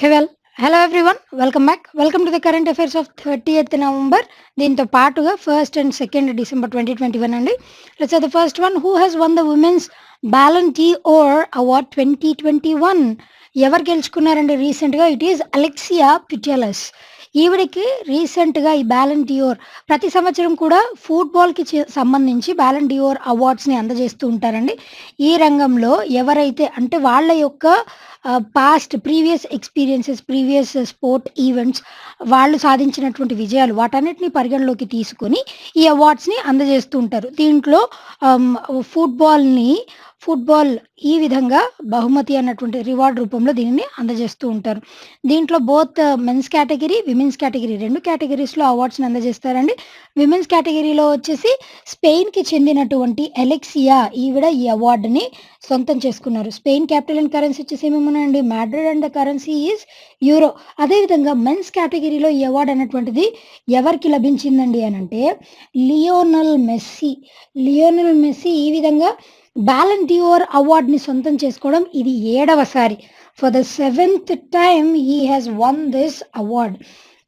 Hey, well, hello everyone. Welcome back. Welcome to the current affairs of 30th November. దీంతో పాటుగా first and second December 2021 అండి. Let's the first one who has won the women's Ballon d'Or award 2021. ఎవరు గెలుచుకున్నారండి రీసెంట్గా? It is Alexia Putellas. ఈవిడికి రీసెంట్గా ఈ Ballon Dior ప్రతి సంవత్సరం కూడా ఫుట్బాల్కి సంబంధించి బ్యాలన్ డియోర్ అవార్డ్స్ని అందజేస్తూ ఉంటారండి. ఈ రంగంలో ఎవరైతే అంటే వాళ్ళ యొక్క past previous experiences, previous sport events, వాళ్ళు సాధించినటువంటి విజయాలు వాటన్నిటిని పరిగణలోకి తీసుకొని ఈ అవార్డ్స్ని అందజేస్తూ ఉంటారు. దీంట్లో ఫుట్బాల్ని ఫుట్బాల్ ఈ విధంగా బహుమతి అన్నటువంటి రివార్డ్ రూపంలో దీనిని అందజేస్తూ ఉంటారు. దీంట్లో both men's category, women's category 2 కేటగిరీస్‌లో అవార్డ్స్‌ని అందజేస్తారండి. విమెన్స్ కేటగిరీలో వచ్చేసి స్పెయిన్‌కి చెందినటువంటి అలెక్సియా ఈవిడ ఈ అవార్డుని సొంతం చేసుకున్నారు. స్పెయిన్ క్యాపిటల్ అండ్ కరెన్సీ వచ్చేసి ఏమేమున్నాయండి? Madrid and the currency is euro. అదేవిధంగా మెన్స్ కేటగిరీలో ఈ అవార్డ్ అనేటువంటిది ఎవరికి లభించిందండి అనంటే లియోనల్ మెస్సీ. లియోనల్ మెస్సీ ఈ విధంగా బ్యాలన్ డియోర్ అవార్డ్‌ని సొంతం చేసుకోవడం ఇది 7వసారి. For the 7th time he has won this award.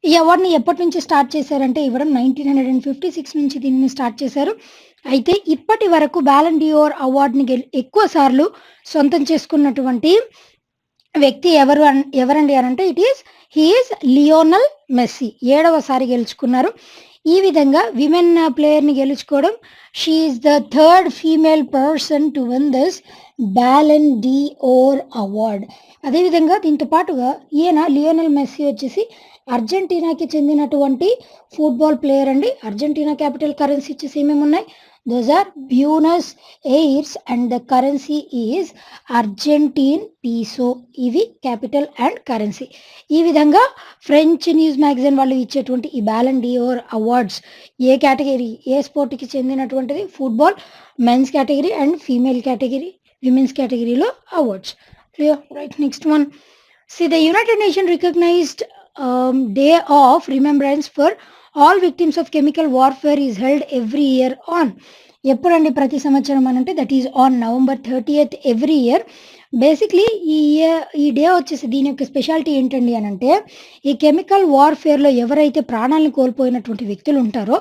ఈ అవార్డ్‌ని ఎప్పటి నుంచి స్టార్ట్ చేశారంటే ఇవ్వడం 1956 నుంచి దీనిని స్టార్ట్ చేశారు. అయితే ఇప్పటి వరకు బ్యాలన్ డియోర్ అవార్డ్‌ని ఎక్కువ సార్లు సొంతం చేసుకున్నటువంటి వ్యక్తి ఎవరండి అనంటే హీ ఈజ్ లియోనల్ మెస్సీ. 7వసారి గెలుచుకున్నారు. ఈ విధంగా విమెన్ ప్లేయర్‌ని గెలుచుకోవడం she is the third female person to win this Ballon d'Or award. అదేవిధంగా దీంతో పాటుగా లియోనల్ మెస్సీ వచ్చేసి అర్జెంటీనాకి చెందినటువంటి ఫుట్బాల్ ప్లేయర్ అండి. అర్జెంటీనా క్యాపిటల్ కరెన్సీ వచ్చేసి ఏమేమున్నాయి? Those are Buenos Aires and the currency is Argentine peso. ఇవి క్యాపిటల్ అండ్ కరెన్సీ. ఈ విధంగా ఫ్రెంచ్ న్యూస్ మ్యాగజైన్ వాళ్ళు ఇచ్చేటువంటి ఈ బ్యాలన్ డియోర్ అవార్డ్స్ ఏ కేటగిరీ, ఏ స్పోర్ట్‌కి చెందినటువంటిది? Football, men's category and female category, women's కేటగిరీలో awards. Clear? Right. Next one. See, the United Nations recognized Day of Remembrance for all victims of chemical warfare is held every year on. ఎప్పుడండి ప్రతి సంవత్సరం అనంటే that is on November 30th every year. Basically ఈ day వచ్చేసి దీని యొక్క speciality ఏంటండి అనంటే ఈ కెమికల్ వార్ఫేర్లో ఎవరైతే ప్రాణాలను కోల్పోయినటువంటి వ్యక్తులు ఉంటారో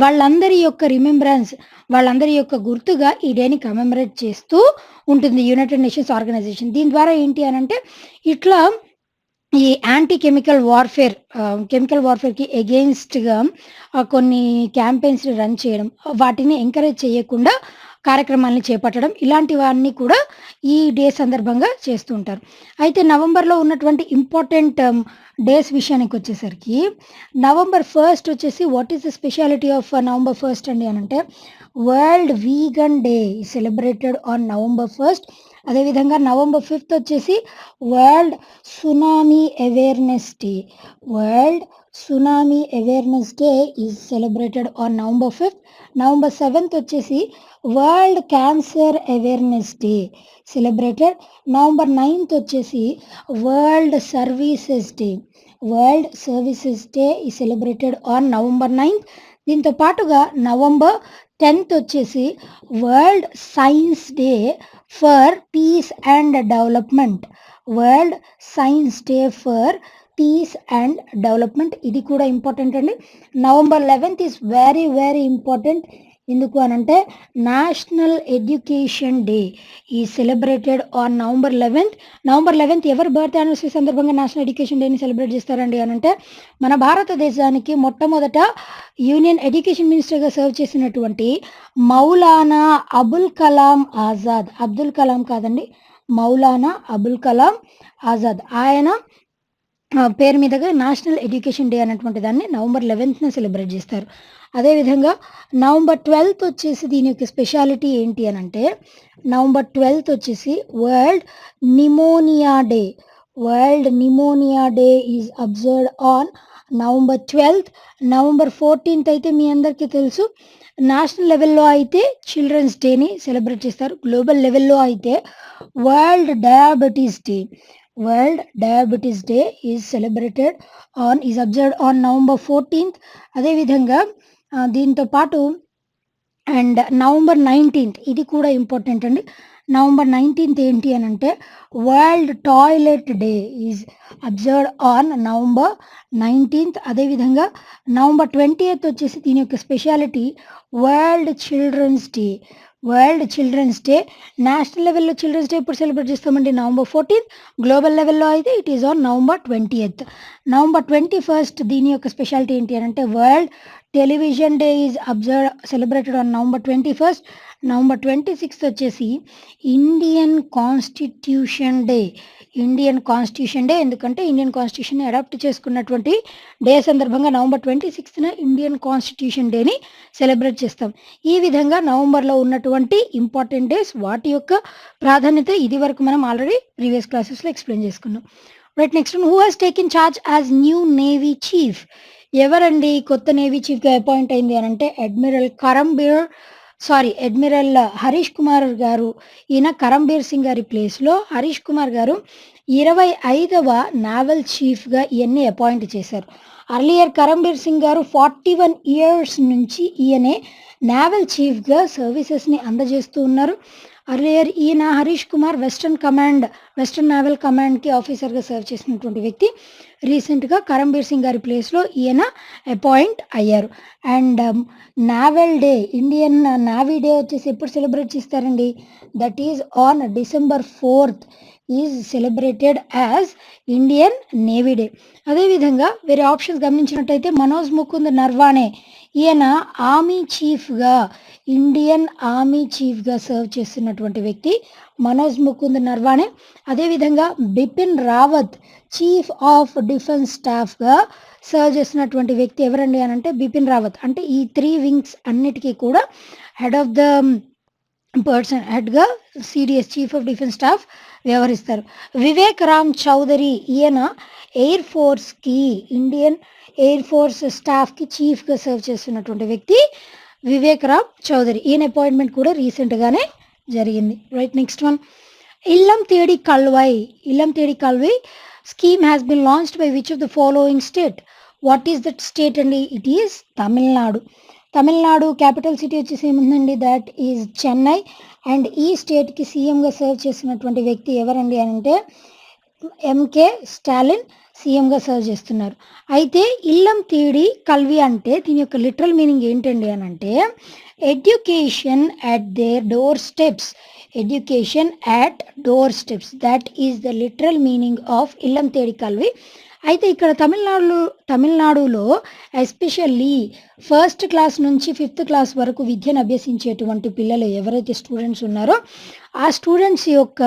వాళ్ళందరి యొక్క రిమెంబరెన్స్, వాళ్ళందరి యొక్క గుర్తుగా ఈ డేని కమెమరేట్ చేస్తూ ఉంటుంది యునైటెడ్ నేషన్స్ ఆర్గనైజేషన్. దీని ద్వారా ఏంటి అనంటే ఇట్లా ఈ యాంటీ కెమికల్ వార్ఫేర్‌కి ఎగెయిన్స్ట్‌గా కొన్ని క్యాంపెయిన్స్‌ని రన్ చేయడం, వాటిని ఎంకరేజ్ చేయకుండా కార్యక్రమాల్ని చేపట్టడం, ఇలాంటివన్నీ కూడా ఈ డే సందర్భంగా చేస్తూ ఉంటారు. అయితే నవంబర్‌లో ఉన్నటువంటి ఇంపార్టెంట్ డేస్ విషయానికొచ్చేసరికి నవంబర్ 1 వచ్చేసి what is the speciality of November 1 అండి అనంటే world vegan day celebrated on November 1. అదేవిధంగా నవంబర్ 5 వచ్చేసి world tsunami awareness day. World tsunami awareness day is celebrated on November 5. November 7 వచ్చేసి world cancer awareness day celebrated. November 9 వచ్చేసి world services day. World services day is celebrated on November 9. దీంతో పాటుగా November 10 వచ్చేసి world science day for piece and development. World science day for piece and development. ఇది కూడా important అండి. November 11 is very very important. ఎందుకు అనంటే national education day ఈ celebrated on November 11. November 11 ఎవరి బర్త్ యానివర్సరీ సందర్భంగా నేషనల్ ఎడ్యుకేషన్ డేని celebrate చేస్తారండి అనంటే మన భారతదేశానికి మొట్టమొదట యూనియన్ ఎడ్యుకేషన్ మినిస్టర్‌గా సర్వ్ చేసినటువంటి మౌలానా అబుల్ కలాం ఆజాద్. అబ్దుల్ కలాం కాదండి, మౌలానా అబుల్ కలాం ఆజాద్. ఆయన పేరు మీదుగా నేషనల్ ఎడ్యుకేషన్ డే అనేటువంటి దాన్ని నవంబర్ 11న సెలబ్రేట్ చేస్తారు. అదేవిధంగా నవంబర్ 12 వచ్చేసి దీని యొక్క స్పెషాలిటీ ఏంటి అనంటే నవంబర్ 12 వచ్చేసి world pneumonia day. World pneumonia day is observed on November 12. November 14 అయితే మీ అందరికీ తెలుసు. నేషనల్ లెవెల్‌లో అయితే చిల్డ్రన్స్ డేని సెలబ్రేట్ చేస్తారు. గ్లోబల్ లెవెల్‌లో అయితే world diabetes day. World diabetes day is observed on November 14. అదేవిధంగా దీంతో పాటు అండ్ నవంబర్ 19th ఇది కూడా ఇంపార్టెంట్ అండి. నవంబర్ 19th ఏంటి అనంటే world toilet day is observed on November 19th. అదేవిధంగా నవంబర్ 20th వచ్చేసి దీని యొక్క speciality world children's day. World children's day national లెవెల్లో చిల్డ్రన్స్ డే ఎప్పుడు సెలబ్రేట్ చేస్తామండి? November 14th. గ్లోబల్ లెవెల్లో అయితే it is on November 20th. November 21st దీని యొక్క స్పెషాలిటీ ఏంటి అనంటే world television day is celebrated on November 21st. November 26th వచ్చేసి Indian constitution day. Indian constitution day ఎందుకంటే ఇండియన్ కాన్స్టిట్యూషన్ అడాప్ట్ చేసుకున్నటువంటి డే సందర్భంగా నవంబర్ 26th ఇండియన్ కాన్స్టిట్యూషన్ డేని celebrate చేస్తాం. ఈ విధంగా నవంబర్లో ఉన్నటువంటి ఇంపార్టెంట్ డేస్ వాటి యొక్క ప్రాధాన్యత ఇది వరకు మనం ఆల్రెడీ ప్రీవియస్ క్లాసెస్లో ఎక్స్ప్లెయిన్ చేసుకున్నాం. Right, next who has taken charge as new navy chief? ఎవరండి కొత్త నేవీ చీఫ్గా అపాయింట్ అయింది అని అంటే అడ్మిరల్ హరీష్ కుమార్ గారు. ఈయన కరంబీర్ సింగ్ గారి ప్లేస్లో హరీష్ కుమార్ గారు 25వ నావల్ చీఫ్గా ఈయన్ని అపాయింట్ చేశారు. అర్లియర్ కరంబీర్ సింగ్ గారు 41 years నుంచి ఈయనే నావల్ చీఫ్గా సర్వీసెస్ని అందజేస్తూ ఉన్నారు. అర్లియర్ ఈయన హరీష్ కుమార్ వెస్టర్న్ నావల్ కమాండ్కి ఆఫీసర్గా సర్వ్ చేసినటువంటి వ్యక్తి. రీసెంట్గా కరంబీర్ సింగ్ గారి ప్లేస్లో ఈయన అపాయింట్ అయ్యారు. And naval day, Indian navy day వచ్చేసి ఎప్పుడు సెలబ్రేట్ చేస్తారండి? That is on December 4th is celebrated as Indian navy day. అదేవిధంగా వేరే ఆప్షన్స్ గమనించినట్టయితే మనోజ్ ముకుంద్ నర్వానే ఈయన ఇండియన్ ఆర్మీ చీఫ్గా సర్వ్ చేస్తున్నటువంటి వ్యక్తి మనోజ్ ముకుంద్ నర్వానే. అదేవిధంగా Bipin Rawat chief of defence స్టాఫ్గా సర్వ్ చేస్తున్నటువంటి వ్యక్తి ఎవరండి అని అంటే బిపిన్ రావత్. అంటే ఈ 3 వింగ్స్ అన్నిటికీ కూడా హెడ్గా CDS chief of defence staff వ్యవహరిస్తారు. వివేక్ రామ్ చౌదరి ఈయన ఇండియన్ ఎయిర్ ఫోర్స్ స్టాఫ్కి చీఫ్గా సర్వ్ చేస్తున్నటువంటి వ్యక్తి వివేక్ రామ్ చౌదరి. ఈయన అపాయింట్మెంట్ కూడా రీసెంట్గానే జరిగింది. Right, next one Illam Thedi Kalvi scheme has been launched by which of the following state? What is that state అండి? It is Tamil Nadu. Capital city వచ్చేసి ఏముందండి? That is Chennai. అండ్ ఈ స్టేట్కి సీఎంగా సర్వ్ చేసినటువంటి వ్యక్తి ఎవరండి అని అంటే ఎంకే స్టాలిన్ సీఎంగా సర్వ్ చేస్తున్నారు. అయితే ఇల్లం తేడి కల్వి అంటే దీని యొక్క లిటరల్ మీనింగ్ ఏంటండి అని అంటే education at door steps. That is the literal meaning of Illam Thedi Kalvi. అయితే ఇక్కడ తమిళనాడులో ఎస్పెషల్లీ 1st క్లాస్ నుంచి 5th క్లాస్ వరకు విద్యను అభ్యసించేటువంటి పిల్లలు ఎవరైతే స్టూడెంట్స్ ఉన్నారో ఆ స్టూడెంట్స్ యొక్క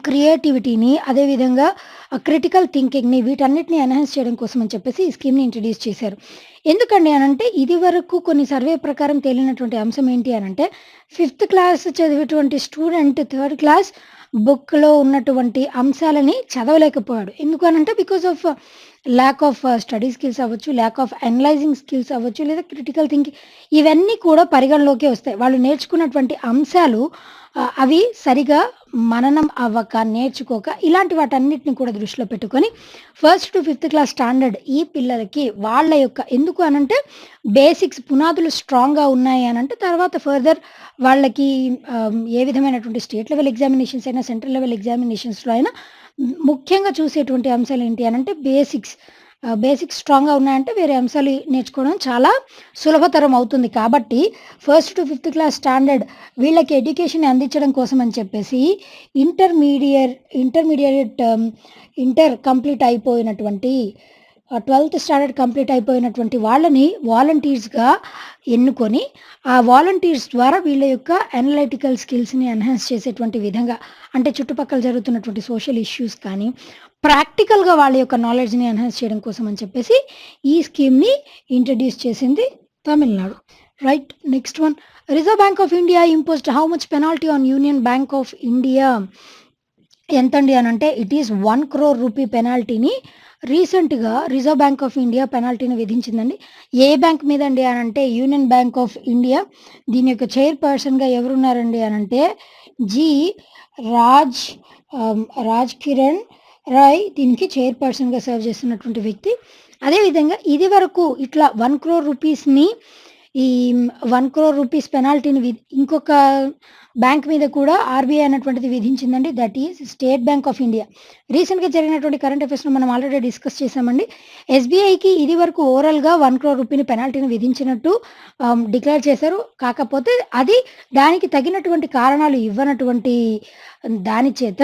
క్రియేటివిటీని, అదేవిధంగా క్రిటికల్ థింకింగ్ని, వీటన్నిటిని ఎన్హాన్స్ చేయడం కోసం అని చెప్పేసి ఈ స్కీమ్ని ఇంట్రడ్యూస్ చేశారు. ఎందుకండి అనంటే ఇది వరకు కొన్ని సర్వే ప్రకారం తేలినటువంటి అంశం ఏంటి అనంటే 5th క్లాస్ చదివేటువంటి స్టూడెంట్ 3rd క్లాస్ బుక్లో ఉన్నటువంటి అంశాలని చదవలేకపోయాడు. ఎందుకు అనంటే because of lack of study skills అవ్వచ్చు, ల్యాక్ ఆఫ్ అనలైజింగ్ స్కిల్స్ అవ్వచ్చు, లేదా క్రిటికల్ థింకింగ్, ఇవన్నీ కూడా పరిగణలోకి వస్తాయి. వాళ్ళు నేర్చుకున్నటువంటి అంశాలు అవి సరిగా మననం అవ్వక, నేర్చుకోక, ఇలాంటి వాటన్నిటిని కూడా దృష్టిలో పెట్టుకొని 1st to 5th class standard ఈ పిల్లలకి వాళ్ళ యొక్క ఎందుకు అనంటే బేసిక్స్ పునాదులు స్ట్రాంగ్గా ఉన్నాయి అనంటే తర్వాత ఫర్దర్ వాళ్ళకి ఏ విధమైనటువంటి స్టేట్ లెవెల్ ఎగ్జామినేషన్స్ అయినా, సెంట్రల్ లెవెల్ ఎగ్జామినేషన్స్లో అయినా ముఖ్యంగా చూసేటువంటి అంశాలు ఏంటి అనంటే బేసిక్స్ స్ట్రాంగ్గా ఉన్నాయంటే వేరే అంశాలు నేర్చుకోవడం చాలా సులభతరం అవుతుంది. కాబట్టి 1st to 5th class standard వీళ్ళకి ఎడ్యుకేషన్ అందించడం కోసం అని చెప్పేసి ఇంటర్ కంప్లీట్ అయిపోయినటువంటి 12th స్టాండర్డ్ కంప్లీట్ అయిపోయినటువంటి వాళ్ళని వాలంటీర్స్గా ఎన్నుకొని ఆ వాలంటీర్స్ ద్వారా వీళ్ళ యొక్క అనలైటికల్ స్కిల్స్ని ఎన్హాన్స్ చేసేటువంటి విధంగా, అంటే చుట్టుపక్కల జరుగుతున్నటువంటి సోషల్ ఇష్యూస్ కానీ ప్రాక్టికల్గా వాళ్ళ యొక్క నాలెడ్జ్ని ఎన్హాన్స్ చేయడం కోసం అని చెప్పేసి ఈ స్కీమ్ని ఇంట్రడ్యూస్ చేసింది Tamil Nadu. Right, next one Reserve Bank of India imposed how much penalty on Union Bank of India? ఎంతండి అని అంటే ఇట్ ఈస్ 1 crore రూపీ పెనాల్టీని రీసెంట్గా రిజర్వ్ బ్యాంక్ ఆఫ్ ఇండియా పెనాల్టీని విధించిందండి. ఏ బ్యాంక్ మీద అండి అని అంటే యూనియన్ బ్యాంక్ ఆఫ్ ఇండియా. దీని యొక్క చైర్పర్సన్గా ఎవరున్నారండి అని అంటే రాజ్ కిరణ్ రాయ్ దీనికి చైర్పర్సన్గా సర్వ్ చేస్తున్నటువంటి వ్యక్తి. అదేవిధంగా ఇది వరకు ఇట్లా 1 crore రూపీస్ని ఈ 1 crore రూపీస్ పెనాల్టీని ఇంకొక బ్యాంక్ మీద కూడా ఆర్‌బీఐ అన్నటువంటిది విధించిందండి. That is State Bank of India. రీసెంట్‌గా జరిగినటువంటి కరెంట్ అఫైర్స్‌లో మనం ఆల్రెడీ డిస్కస్ చేశామండి. ఎస్‌బీఐకి ఇది వరకు ఓవరాల్‌గా 1 crore రూపీని పెనాల్టీని విధించినట్టు డిక్లేర్ చేశారు. కాకపోతే దానికి తగినటువంటి కారణాలు ఇవ్వనటువంటి దాని చేత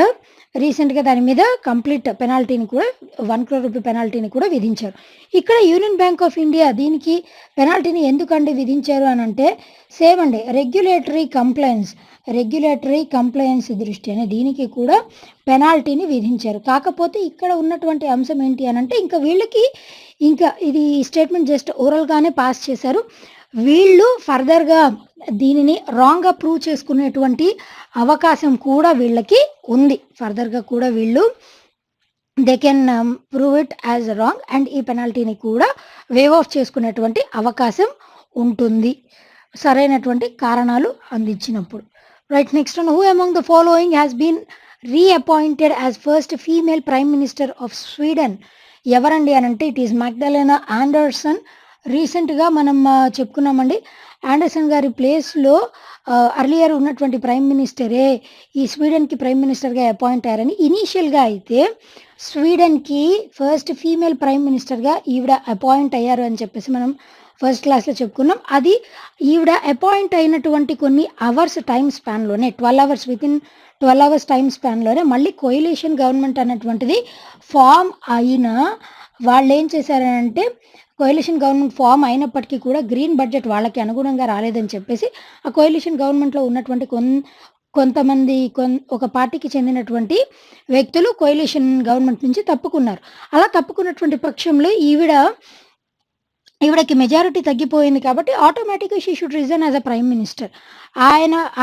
రీసెంట్‌గా దాని మీద కంప్లీట్ పెనాల్టీని కూడా 1 crore రూపీ పెనాల్టీని కూడా విధించారు. ఇక్కడ యూనియన్ బ్యాంక్ ఆఫ్ ఇండియా దీనికి పెనాల్టీని ఎందుకండి విధించారు అనంటే సేమ్ అండి రెగ్యులేటరీ కంప్లయన్స్ దృష్ట్యానే దీనికి కూడా పెనాల్టీని విధించారు. కాకపోతే ఇక్కడ ఉన్నటువంటి అంశం ఏంటి అనంటే ఇంకా ఇది స్టేట్మెంట్ జస్ట్ ఓరల్‌గానే పాస్ చేశారు. వీళ్ళు ఫర్దర్‌గా దీనిని రాంగ్‌గా ప్రూవ్ చేసుకునేటువంటి అవకాశం కూడా వీళ్ళకి ఉంది. ఫర్దర్‌గా కూడా they can prove it as wrong and ఈ పెనాల్టీని కూడా వేవ్ ఆఫ్ చేసుకునేటువంటి అవకాశం ఉంటుంది. సరైనటువంటి కారణాలు అందించినప్పుడు. Right, next one, who among the following has been reappointed as first female prime minister of Sweden? ఎవరండి అనంటే ఇట్ ఈస్ మగ్డలెనా ఆండర్సన్. రీసెంట్‌గా మనం చెప్పుకున్నామండి. ఆండర్సన్ గారి ప్లేస్‌లో అర్లియర్ ఉన్నటువంటి ప్రైమ్ మినిస్టరే ఈ స్వీడన్‌కి ప్రైమ్ మినిస్టర్‌గా అపాయింట్ అయ్యారని. ఇనీషియల్‌గా అయితే స్వీడన్‌కి ఫస్ట్ ఫీమేల్ ప్రైమ్ మినిస్టర్‌గా ఈవిడ అపాయింట్ అయ్యారు అని చెప్పేసి మనం ఫస్ట్ క్లాస్‌లో చెప్పుకున్నాం. అది ఈవిడ అపాయింట్ అయినటువంటి కొన్ని అవర్స్ టైమ్ స్పాన్‌లోనే 12 అవర్స్ టైమ్ స్పాన్‌లోనే మళ్ళీ కోయలిషన్ గవర్నమెంట్ అన్నటువంటిది ఫామ్ అయిన వాళ్ళేం చేశారనంటే కోయలిషన్ గవర్నమెంట్ ఫామ్ అయినప్పటికీ కూడా గ్రీన్ బడ్జెట్ వాళ్ళకి అనుగుణంగా రాలేదని చెప్పేసి ఆ కోయలిషన్ గవర్నమెంట్‌లో ఉన్నటువంటి కొంతమంది ఒక పార్టీకి చెందినటువంటి వ్యక్తులు కోయలిషన్ గవర్నమెంట్ నుంచి తప్పుకున్నారు. అలా తప్పుకున్నటువంటి పక్షంలో ఈవిడకి మెజారిటీ తగ్గిపోయింది కాబట్టి ఆటోమేటిక్‌గా she should resign as a prime minister.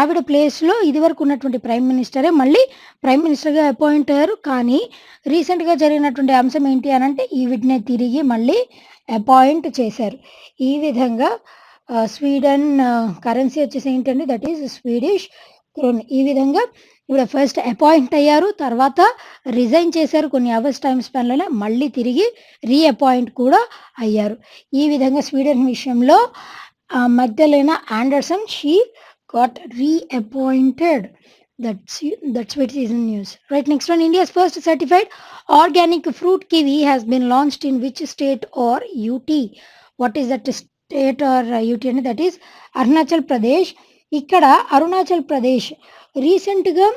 ఆవిడ ప్లేస్‌లో ఇదివరకు ఉన్నటువంటి ప్రైమ్ మినిస్టరే మళ్ళీ ప్రైమ్ మినిస్టర్‌గా అపాయింట్ అయ్యారు. కానీ రీసెంట్‌గా జరిగినటువంటి అంశం ఏంటి అనంటే ఈవిడనే తిరిగి మళ్ళీ అపాయింట్ చేశారు. ఈ విధంగా స్వీడన్ కరెన్సీ వచ్చేసి ఏంటండి, దట్ ఈజ్ స్వీడిష్ క్రోన్. ఈ విధంగా ఈవిడ ఫస్ట్ అపాయింట్ అయ్యారు. తర్వాత రిజైన్ చేశారు. కొన్ని అవర్స్ టైమ్ స్పాన్‌లోనే మళ్ళీ తిరిగి రీఅపాయింట్ కూడా అయ్యారు. ఈ విధంగా స్వీడన్ విషయంలో Magdalena Andersson she got reappointed. That's what is in news. Right, next one, India's first certified organic fruit kiwi has been launched in which state or UT? What is that state or UT? And that is Arunachal Pradesh. ఇక్కడ అరుణాచల్ ప్రదేశ్ రీసెంట్‌గా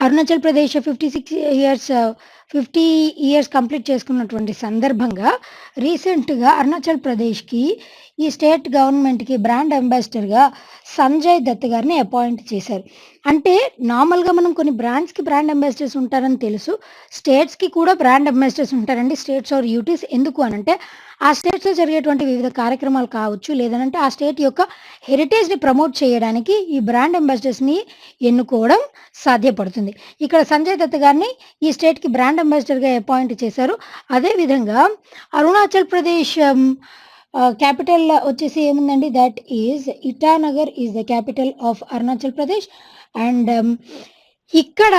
Arunachal Pradesh 50 years complete చేసుకున్నటువంటి సందర్భంగా రీసెంట్‌గా అరుణాచల్ ప్రదేశ్‌కి ఈ state గవర్నమెంట్‌కి brand అంబాసిడర్‌గా Sanjay Dutt గారిని appoint చేశారు. అంటే నార్మల్‌గా మనం కొన్ని బ్రాండ్స్‌కి బ్రాండ్ అంబాసిడర్స్ ఉంటారని తెలుసు. స్టేట్స్‌కి కూడా బ్రాండ్ అంబాసిడర్స్ ఉంటారండి. States or UTs. ఎందుకు అనంటే ఆ స్టేట్స్‌లో జరిగేటువంటి వివిధ కార్యక్రమాలు కావచ్చు, లేదనంటే ఆ స్టేట్ యొక్క హెరిటేజ్‌ని ప్రమోట్ చేయడానికి ఈ బ్రాండ్ అంబాసిడర్స్‌ని ఎన్నుకోవడం సాధ్యపడుతుంది. ఇక్కడ సంజయ్ దత్ గారిని ఈ స్టేట్‌కి బ్రాండ్ అంబాసిడర్‌గా అపాయింట్ చేశారు. అదేవిధంగా అరుణాచల్ ప్రదేశ్ క్యాపిటల్ వచ్చేసి ఏముందండి, that is Itanagar is the capital of Arunachal Pradesh. And ఇక్కడ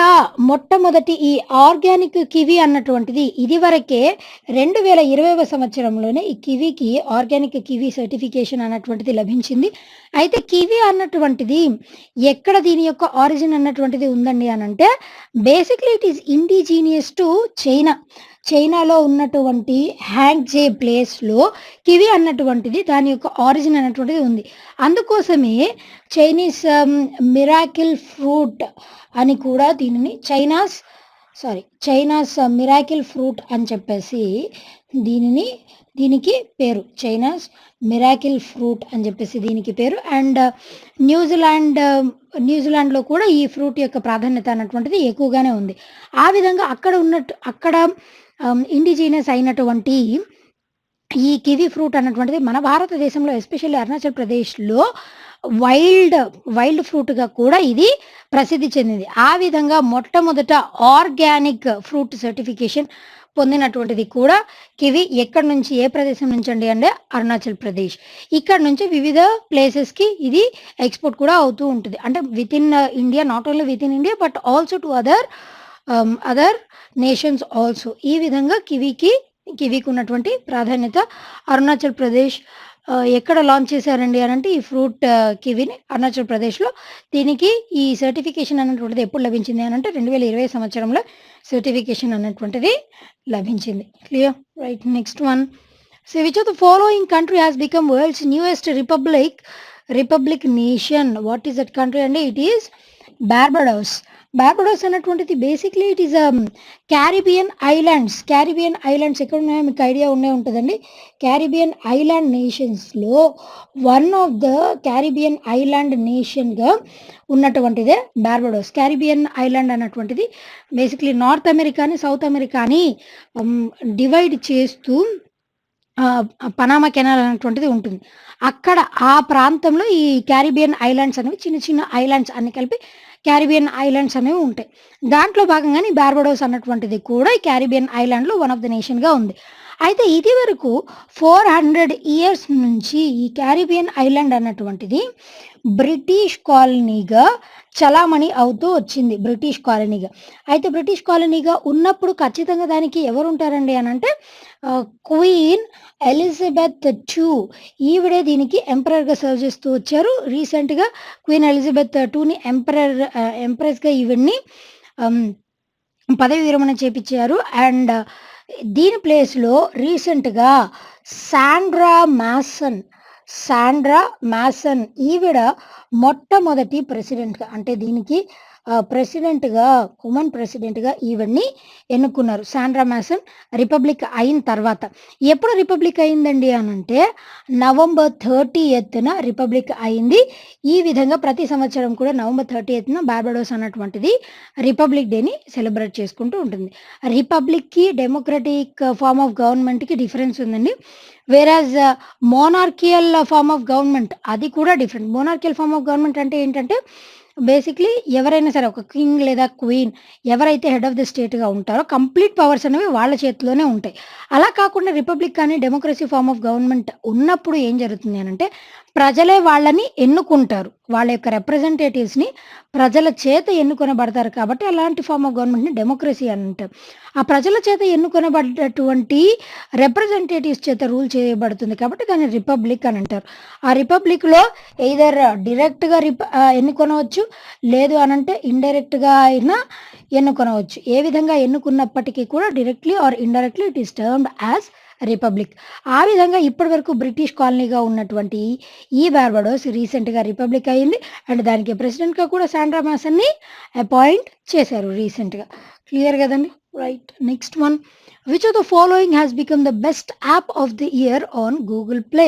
మొట్టమొదటి ఈ ఆర్గానిక్ కివి అన్నటువంటిది ఇదివరకే 2020వ సంవత్సరంలోనే ఈ కివికి ఆర్గానిక్ కివి సర్టిఫికేషన్ అన్నటువంటిది లభించింది. అయితే కివి అన్నటువంటిది ఎక్కడ దీని యొక్క ఆరిజిన్ అన్నటువంటిది ఉందండి అనంటే basically it is indigenous to చైనాలో ఉన్నటువంటి హ్యాంగ్జే ప్లేస్‌లో కివి అన్నటువంటిది దాని యొక్క ఆరిజిన్ అన్నటువంటిది ఉంది. అందుకోసమే చైనీస్ మిరాకిల్ ఫ్రూట్ అని కూడా దీనిని చైనాస్ మిరాకిల్ ఫ్రూట్ అని చెప్పేసి దీనికి పేరు. చైనాస్ మిరాకిల్ ఫ్రూట్ అని చెప్పేసి దీనికి పేరు. అండ్ న్యూజిలాండ్‌లో కూడా ఈ ఫ్రూట్ యొక్క ప్రాధాన్యత అన్నటువంటిది ఎక్కువగానే ఉంది. ఆ విధంగా అక్కడ ఇండిజినస్ అయినటువంటి ఈ కివి ఫ్రూట్ అన్నటువంటిది మన భారతదేశంలో ఎస్పెషల్లీ అరుణాచల్ ప్రదేశ్‌లో వైల్డ్ ఫ్రూట్‌గా కూడా ఇది ప్రసిద్ధి చెందింది. ఆ విధంగా మొట్టమొదట ఆర్గానిక్ ఫ్రూట్ సర్టిఫికేషన్ పొందినటువంటిది కూడా కివి ఎక్కడి నుంచి, ఏ ప్రదేశం నుంచి అండి అంటే అరుణాచల్ ప్రదేశ్. ఇక్కడ నుంచి వివిధ ప్లేసెస్‌కి ఇది ఎక్స్‌పోర్ట్ కూడా అవుతూ ఉంటుంది. అంటే within India, not only within India but also to other nations also. ఈ విధంగా కివికి ఉన్నటువంటి ప్రాధాన్యత అరుణాచల్ ప్రదేశ్ ఎక్కడ లాంచ్ చేశారండి అనంటే ఈ ఫ్రూట్ కివీని అరుణాచల్ ప్రదేశ్‌లో. దీనికి ఈ సర్టిఫికేషన్ అన్నటువంటిది ఎప్పుడు లభించింది అనంటే 2020 సంవత్సరంలో సర్టిఫికేషన్ అన్నటువంటిది లభించింది. Clear? Right. Next one. So which of the following country has become world's newest republic nation? What is that country అండి? It is Barbados. బార్బడోస్ అన్నటువంటిది basically it is Caribbean islands ఎక్కడున్నాయో మీకు ఐడియా ఉండే ఉంటదండి. Caribbean island నేషన్స్‌లో one of the Caribbean island నేషన్‌గా ఉన్నటువంటిదే Barbados. Caribbean island అన్నటువంటిది బేసిక్‌లీ నార్త్ అమెరికాని, సౌత్ అమెరికాని డివైడ్ చేస్తూ పనామా కెనాల్ అనేటువంటిది ఉంటుంది. అక్కడ ఆ ప్రాంతంలో ఈ క్యారిబియన్ ఐలాండ్స్ అనేవి చిన్న చిన్న ఐలాండ్స్ అన్ని కలిపి క్యారిబియన్ ఐలాండ్స్ అనేవి ఉంటాయి. దాంట్లో భాగంగానే ఈ బార్బడోస్ అన్నటువంటిది కూడా ఈ క్యారిబియన్ ఐలాండ్‌లో వన్ ఆఫ్ ద నేషన్‌గా ఉంది. అయితే ఇదివరకు 400 ఇయర్స్ నుంచి ఈ క్యారిబియన్ ఐలాండ్ అన్నటువంటిది బ్రిటిష్ కాలనీగా చలామణి అవుతూ వచ్చింది. బ్రిటిష్ కాలనీగా. అయితే బ్రిటిష్ కాలనీగా ఉన్నప్పుడు ఖచ్చితంగా దానికి ఎవరుంటారండి అనంటే క్వీన్ ఎలిజబెత్ II ఈవిడే దీనికి ఎంపరర్‌గా సర్వ్ చేస్తూ వచ్చారు. రీసెంట్‌గా క్వీన్ ఎలిజబెత్ IIని ఎంప్రెస్‌గా ఈవిడ్ని ఆహ్, పదవి విరమణ చేపిచ్చారు. అండ్ దీని ప్లేస్‌లో రీసెంట్‌గా సాండ్రా మాసన్, సాండ్రా మాసన్ ఈవిడ మొట్టమొదటి ప్రెసిడెంట్‌గా అంటే దీనికి ఉమెన్ ప్రెసిడెంట్‌గా ఈవిడ్ని ఎన్నుకున్నారు. సాండ్రా మాసన్ రిపబ్లిక్ అయిన తర్వాత. ఎప్పుడు రిపబ్లిక్ అయిందండి అనంటే నవంబర్ 30న రిపబ్లిక్ అయింది. ఈ విధంగా ప్రతి సంవత్సరం కూడా నవంబర్ 30న బార్బడోస్ అన్నటువంటిది రిపబ్లిక్ డేని సెలబ్రేట్ చేసుకుంటూ ఉంటుంది. రిపబ్లిక్‌కి, డెమోక్రటిక్ ఫార్మ్ ఆఫ్ గవర్నమెంట్‌కి డిఫరెన్స్ ఉందండి. వేరాజ్ మోనార్కియల్ ఫార్మ్ ఆఫ్ గవర్నమెంట్ అది కూడా డిఫరెంట్. మోనార్కియల్ ఫార్మ్ ఆఫ్ గవర్నమెంట్ అంటే ఏంటంటే బేసిక్‌లీ ఎవరైనా సరే ఒక కింగ్ లేదా క్వీన్ ఎవరైతే హెడ్ ఆఫ్ ది స్టేట్‌గా ఉంటారో కంప్లీట్ పవర్స్ అనేవి వాళ్ళ చేతిలోనే ఉంటాయి. అలా కాకుండా రిపబ్లిక్ కానీ డెమోక్రసీ ఫార్మ్ ఆఫ్ గవర్నమెంట్ ఉన్నప్పుడు ఏం జరుగుతుంది అనంటే ప్రజలే వాళ్ళని ఎన్నుకుంటారు. వాళ్ళ యొక్క రిప్రజెంటేటివ్స్‌ని ప్రజల చేత ఎన్నుకొనబడతారు కాబట్టి అలాంటి ఫార్మ్ ఆఫ్ గవర్నమెంట్‌ని డెమోక్రసీ అని అంటారు. ఆ ప్రజల చేత ఎన్నుకొనబడ్డటువంటి రిప్రజెంటేటివ్స్ చేత రూల్ చేయబడుతుంది కాబట్టి దాన్ని రిపబ్లిక్ అని అంటారు. ఆ రిపబ్లిక్‌లో ఎయిదర్ డైరెక్ట్‌గా ఎన్నుకొనవచ్చు. లేదు అనంటే ఇండైరెక్ట్‌గా అయినా ఎన్నుకొనవచ్చు. ఏ విధంగా ఎన్నుకున్నప్పటికీ కూడా directly or indirectly it is termed as republic. ఆ విధంగా ఇప్పటివరకు బ్రిటిష్ కాలనీగా ఉన్నటువంటి ఈ బార్బడోస్ రీసెంట్‌గా రిపబ్లిక్ అయింది. అండ్ దానికి ప్రెసిడెంట్‌గా కూడా సాండ్రా మాసన్‌ని అపాయింట్ చేశారు రీసెంట్‌గా. క్లియర్ గదండీ! Right. Next one. Which of the following has become the best app of the year on Google play?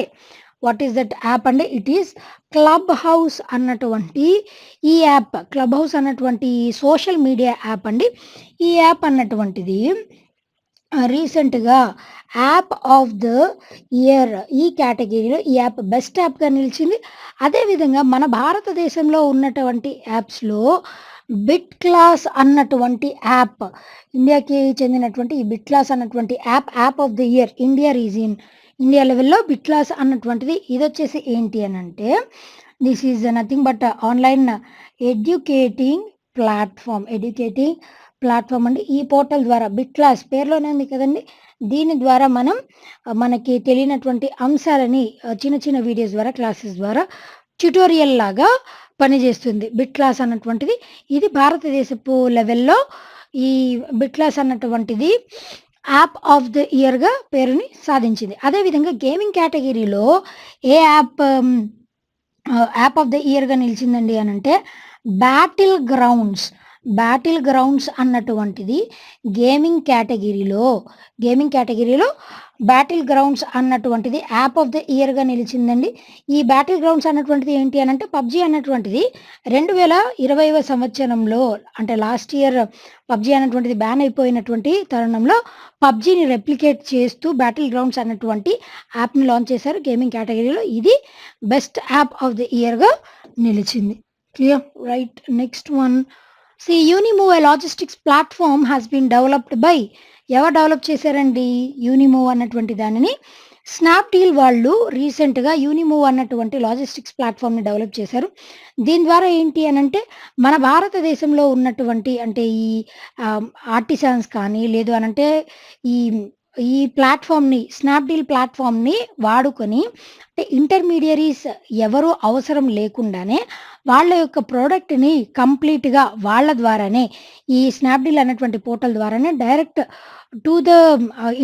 What is that app అంటే ఇట్ ఈస్ క్లబ్ హౌస్ అన్నటువంటి ఈ యాప్. క్లబ్ హౌస్ అన్నటువంటి social media app అండి. ఈ app అన్నటువంటిది రీసెంట్‌గా app of the year ఈ కేటగిరీలో ఈ యాప్ బెస్ట్ యాప్‌గా నిలిచింది. అదేవిధంగా మన భారతదేశంలో ఉన్నటువంటి యాప్స్‌లో బిట్ క్లాస్ అన్నటువంటి యాప్ ఇండియాకి చెందినటువంటి ఈ బిట్ క్లాస్ అన్నటువంటి app of the year India లెవెల్‌లో బిట్ క్లాస్ అన్నటువంటిది ఇదొచ్చేసి ఏంటి అనంటే this is nothing but online educating platform అండి. ఈ పోర్టల్ ద్వారా బిట్ క్లాస్ పేరులోనే ఉంది కదండీ! దీని ద్వారా మనం మనకి తెలియనటువంటి అంశాలని చిన్న చిన్న వీడియోస్ ద్వారా క్లాసెస్ ద్వారా ట్యుటోరియల్ లాగా పనిచేస్తుంది. బిట్ క్లాస్ అన్నటువంటిది ఇది భారతదేశపు లెవెల్‌లో ఈ బిట్ క్లాస్ అన్నటువంటిది యాప్ ఆఫ్ ద ఇయర్‌గా పేరుని సాధించింది. అదేవిధంగా గేమింగ్ కేటగిరీలో ఏ యాప్ ఆఫ్ ద ఇయర్‌గా నిలిచిందండి అనంటే బ్యాటిల్ గ్రౌండ్స్ అన్నటువంటిది గేమింగ్ కేటగిరీలో బ్యాటిల్ గ్రౌండ్స్ అన్నటువంటిది యాప్ ఆఫ్ ద ఇయర్‌గా నిలిచిందండి. ఈ బ్యాటిల్ గ్రౌండ్స్ అన్నటువంటిది ఏంటి అనంటే పబ్‌జీ అన్నటువంటిది 2020వ సంవత్సరంలో అంటే లాస్ట్ ఇయర్ పబ్‌జీ అన్నటువంటిది బ్యాన్ అయిపోయినటువంటి తరుణంలో పబ్‌జీని రెప్లికేట్ చేస్తూ బ్యాటిల్ గ్రౌండ్స్ అన్నటువంటి యాప్‌ని లాంచ్ చేశారు గేమింగ్ కేటగిరీలో. ఇది బెస్ట్ యాప్ ఆఫ్ ద ఇయర్‌గా నిలిచింది. Clear? Right. Next one. Unimove a logistics platform has been developed by ఎవరు డెవలప్ చేశారండి? యూనిమూవ్ అన్నటువంటి దానిని స్నాప్‌డీల్ వాళ్ళు రీసెంట్‌గా యూనిమూవ్ అన్నటువంటి లాజిస్టిక్స్ ప్లాట్‌ఫార్మ్‌ని డెవలప్ చేశారు. దీని ద్వారా ఏంటి అనంటే మన భారతదేశంలో ఉన్నటువంటి అంటే ఈ ఆర్టిసాన్స్ కానీ లేదు అనంటే ఈ ఈ ప్లాట్‌ఫార్మ్‌ని స్నాప్‌డీల్ ప్లాట్‌ఫార్మ్‌ని వాడుకొని అంటే ఇంటర్మీడియరీస్ ఎవరు అవసరం లేకుండానే వాళ్ళ యొక్క ప్రొడక్ట్‌ని కంప్లీట్‌గా వాళ్ళ ద్వారానే ఈ స్నాప్‌డీల్ అనేటువంటి పోర్టల్ ద్వారానే direct to the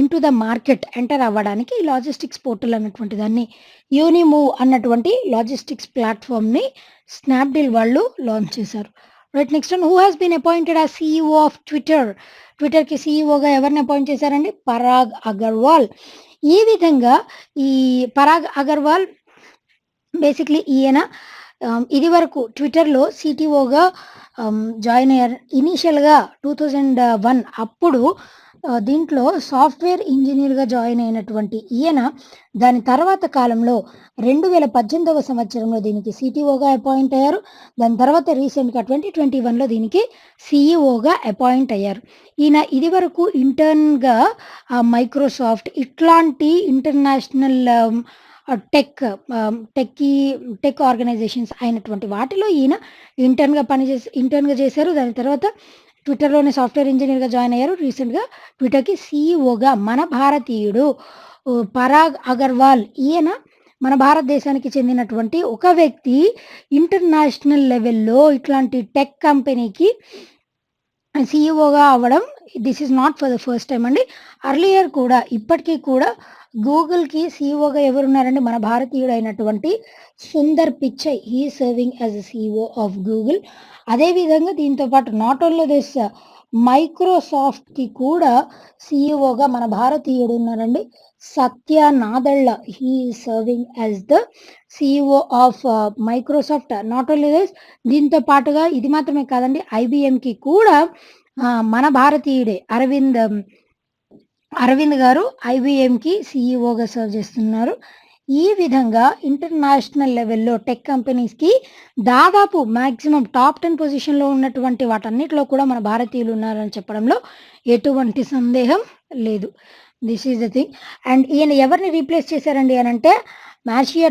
into the market enter అవ్వడానికి ఈ లాజిస్టిక్స్ పోర్టల్ అన్నటువంటి దాన్ని యూనిమూవ్ అన్నటువంటి లాజిస్టిక్స్ ప్లాట్‌ఫార్మ్‌ని స్నాప్‌డీల్ వాళ్ళు లాంచ్ చేశారు. Right next one who has been appointed as CEO of Twitter. ట్విట్టర్‌కి సీఈఓగా ఎవరిని అపాయింట్ చేశారండి? పరాగ్ అగర్వాల్. ఈ విధంగా ఈ పరాగ్ అగర్వాల్ బేసిక్‌లీ ఈయన ఇదివరకు ట్విట్టర్‌లో సీటీఓగా జాయిన్ అయ్యారు. ఇనీషియల్‌గా 2001 అప్పుడు దీంట్లో సాఫ్ట్‌వేర్ ఇంజినీర్‌గా జాయిన్ అయినటువంటి ఈయన దాని తర్వాత కాలంలో 2018వ సంవత్సరంలో దీనికి సీటీఓగా అపాయింట్ అయ్యారు. దాని తర్వాత రీసెంట్‌గా 2021లో దీనికి సీఈఓగా అపాయింట్ అయ్యారు. ఈయన ఇదివరకు ఇంటర్న్‌గా మైక్రోసాఫ్ట్ ఇట్లాంటి ఇంటర్నేషనల్ టెక్ ఆర్గనైజేషన్స్ అయినటువంటి వాటిలో ఈయన ఇంటర్న్‌గా చేశారు. దాని తర్వాత ట్విట్టర్‌లోనే సాఫ్ట్‌వేర్ ఇంజినీర్‌గా జాయిన్ అయ్యారు. రీసెంట్‌గా ట్విట్టర్‌కి సీఈఓగా మన భారతీయుడు పరాగ్ అగర్వాల్ ఈయన మన భారతదేశానికి చెందినటువంటి ఒక వ్యక్తి ఇంటర్నేషనల్ లెవెల్‌లో ఇట్లాంటి టెక్ కంపెనీకి సీఈఓగా అవ్వడం this is not for the first time అండి. అర్లియర్ కూడా ఇప్పటికీ కూడా గూగుల్‌కి సీఈఓగా ఎవరున్నారండి? మన భారతీయుడైనటువంటి Sundar Pichai he is serving as the CEO of Google. అదేవిధంగా దీంతో పాటు నాట్ ఓన్లీ దిస్ మైక్రోసాఫ్ట్‌కి కూడా సీఈఓగా మన భారతీయుడు ఉన్నారండి. Satya Nadella he is serving as the CEO of Microsoft. Not only this దీంతో పాటుగా ఇది మాత్రమే కాదండి ఐబీఎంకి కూడా మన భారతీయుడే అరవింద్ గారు ఐబీఎంకి సీఈఓగా సర్వ్ చేస్తున్నారు. ఈ విధంగా ఇంటర్నేషనల్ లెవెల్‌లో టెక్ కంపెనీస్‌కి దాదాపు మాక్సిమం టాప్ 10 పొజిషన్‌లో ఉన్నటువంటి వాటన్నిటిలో కూడా మన భారతీయులు ఉన్నారని చెప్పడంలో ఎటువంటి సందేహం లేదు. This is the thing. And ఈయన ఎవరిని రీప్లేస్ చేశారండి అనంటే మార్కియా